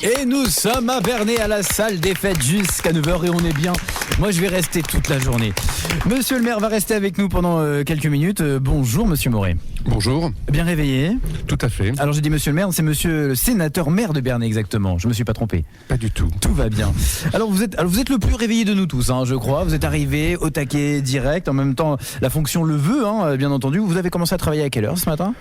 Et nous sommes à Bernay à la salle des fêtes jusqu'à 9h et on est bien. Moi je vais rester toute la journée. Monsieur le maire va rester avec nous pendant quelques minutes. Bonjour monsieur Moret. Bonjour. Bien réveillé? Tout à fait. Alors j'ai dit monsieur le maire, c'est monsieur le sénateur maire de Bernay exactement. Je me suis pas trompé. Pas du tout. Tout va bien. Alors vous êtes le plus réveillé de nous tous, hein, je crois. Vous êtes arrivé au taquet direct. En même temps, la fonction le veut, hein, bien entendu. Vous avez commencé à travailler à quelle heure ce matin?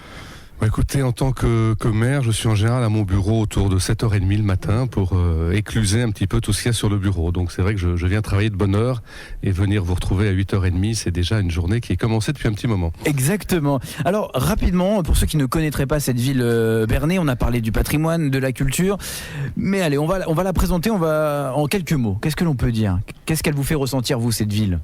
Écoutez, en tant que maire, je suis en général à mon bureau autour de 7h30 le matin pour écluser un petit peu tout ce qu'il y a sur le bureau. Donc c'est vrai que je viens travailler de bonne heure et venir vous retrouver à 8h30, c'est déjà une journée qui est commencée depuis un petit moment. Exactement. Alors rapidement, pour ceux qui ne connaîtraient pas cette ville Bernay, on a parlé du patrimoine, de la culture. Mais allez, on va la présenter, en quelques mots. Qu'est-ce que l'on peut dire? Qu'est-ce qu'elle vous fait ressentir, vous, cette ville?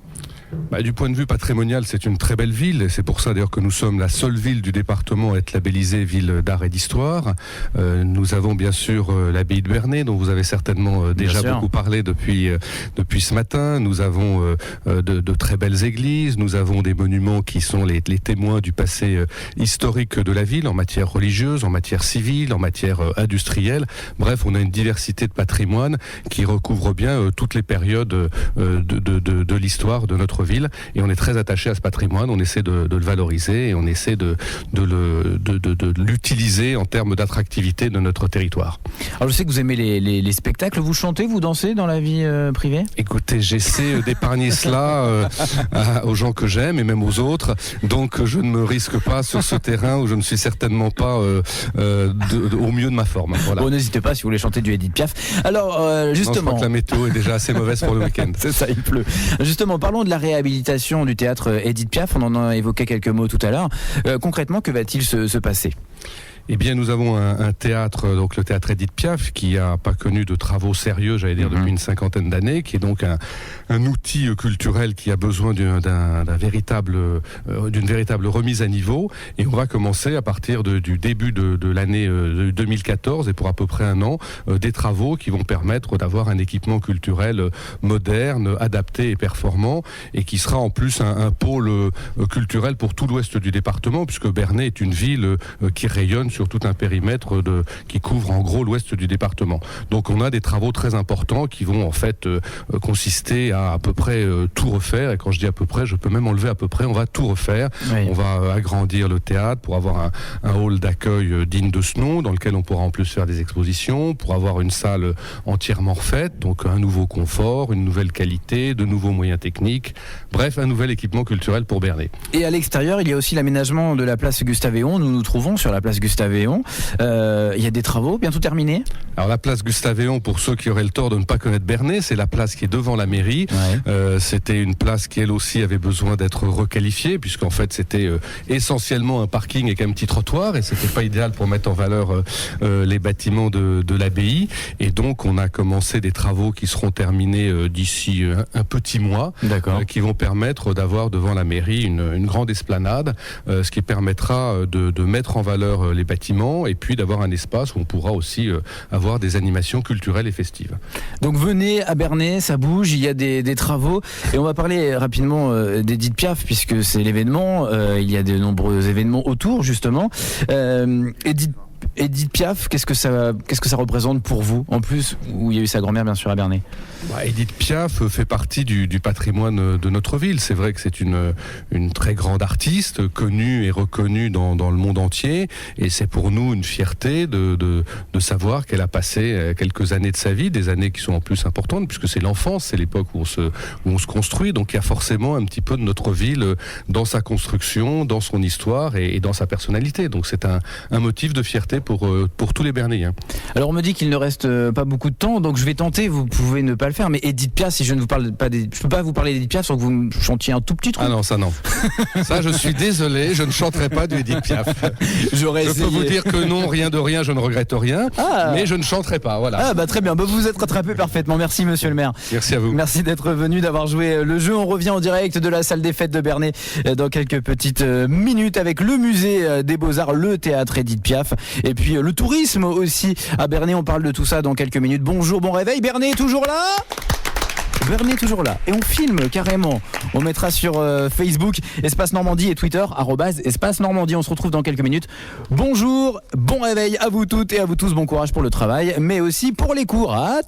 Du point de vue patrimonial, c'est une très belle ville et c'est pour ça d'ailleurs que nous sommes la seule ville du département à être labellisée ville d'art et d'histoire. Nous avons bien sûr l'abbaye de Bernay dont vous avez certainement déjà beaucoup parlé depuis ce matin. Nous avons de très belles églises, nous avons des monuments qui sont les témoins du passé historique de la ville en matière religieuse, en matière civile, en matière industrielle. Bref, on a une diversité de patrimoine qui recouvre bien toutes les périodes de l'histoire de notre ville et on est très attaché à ce patrimoine, on essaie de le valoriser et on essaie de l'utiliser en termes d'attractivité de notre territoire. Alors je sais que vous aimez les spectacles, vous chantez, vous dansez dans la vie privée? Écoutez, j'essaie d'épargner cela aux gens que j'aime et même aux autres, donc je ne me risque pas sur ce terrain où je ne suis certainement pas au mieux de ma forme. Voilà. Bon, n'hésitez pas si vous voulez chanter du Edith Piaf. Alors justement... Non, je crois que la météo est déjà assez mauvaise pour le week-end. C'est ça, il pleut. Justement, parlons de la réhabilitation du théâtre Edith Piaf, on en a évoqué quelques mots tout à l'heure. Concrètement, que va-t-il se passer ? Eh bien, nous avons un théâtre, donc le théâtre Edith Piaf, qui n'a pas connu de travaux sérieux, j'allais dire, depuis une cinquantaine d'années, qui est donc un outil culturel qui a besoin d'une véritable remise à niveau. Et on va commencer à partir du début de l'année 2014 et pour à peu près un an, des travaux qui vont permettre d'avoir un équipement culturel moderne, adapté et performant, et qui sera en plus un pôle culturel pour tout l'ouest du département, puisque Bernay est une ville qui rayonne sur tout un périmètre qui couvre en gros l'ouest du département. Donc on a des travaux très importants qui vont en fait consister à peu près tout refaire. Et quand je dis à peu près, je peux même enlever à peu près, on va tout refaire. Oui. On va agrandir le théâtre pour avoir un hall d'accueil digne de ce nom, dans lequel on pourra en plus faire des expositions, pour avoir une salle entièrement refaite, donc un nouveau confort, une nouvelle qualité, de nouveaux moyens techniques, bref, un nouvel équipement culturel pour Bernay. Et à l'extérieur, il y a aussi l'aménagement de la place Gustave-Éon. Nous nous trouvons sur la place Gustave-Éon. Il y a des travaux bientôt terminés. Alors la place Gustave-Éon, pour ceux qui auraient le tort de ne pas connaître Bernay, c'est la place qui est devant la mairie. Ouais. C'était une place qui elle aussi avait besoin d'être requalifiée, puisqu'en fait c'était essentiellement un parking avec un petit trottoir et c'était pas idéal pour mettre en valeur les bâtiments de l'abbaye. Et donc on a commencé des travaux qui seront terminés d'ici un petit mois, qui vont permettre d'avoir devant la mairie une grande esplanade, ce qui permettra de mettre en valeur les bâtiments et puis d'avoir un espace où on pourra aussi avoir des animations culturelles et festives. Donc venez à Bernay, ça bouge, il y a des travaux et on va parler rapidement d'Edith Piaf puisque c'est l'événement, il y a de nombreux événements autour justement. Edith Piaf, qu'est-ce que ça représente pour vous, en plus où il y a eu sa grand-mère bien sûr à Bernay? Edith Piaf fait partie du patrimoine de notre ville. C'est vrai que c'est une très grande artiste, connue et reconnue dans le monde entier, et c'est pour nous une fierté de savoir qu'elle a passé quelques années de sa vie, des années qui sont en plus importantes, puisque c'est l'enfance, c'est l'époque où on se construit, donc il y a forcément un petit peu de notre ville dans sa construction, dans son histoire et dans sa personnalité. Donc c'est un motif de fierté pour tous les Bernayens. Alors on me dit qu'il ne reste pas beaucoup de temps, donc je vais tenter, vous pouvez ne pas le faire, mais Edith Piaf, si je ne vous parle pas je peux pas vous parler d'Edith Piaf sans que vous me chantiez un tout petit truc. Ah non, ça non. Ça je suis désolé, je ne chanterai pas du Edith Piaf. Je peux vous dire que non, rien de rien, je ne regrette rien, mais je ne chanterai pas, voilà. Ah très bien, vous vous êtes rattrapé parfaitement, merci monsieur le maire. Merci à vous. Merci d'être venu, d'avoir joué le jeu. On revient en direct de la salle des fêtes de Bernay dans quelques petites minutes avec le musée des Beaux-Arts, le théâtre Edith Piaf. Et puis le tourisme aussi à Bernay, on parle de tout ça dans quelques minutes. Bonjour, bon réveil, Bernay est toujours là ? Bernay est toujours là. Et on filme carrément. On mettra sur Facebook, Espace Normandie et Twitter, @Espace Normandie. On se retrouve dans quelques minutes. Bonjour, bon réveil à vous toutes et à vous tous. Bon courage pour le travail, mais aussi pour les cours. À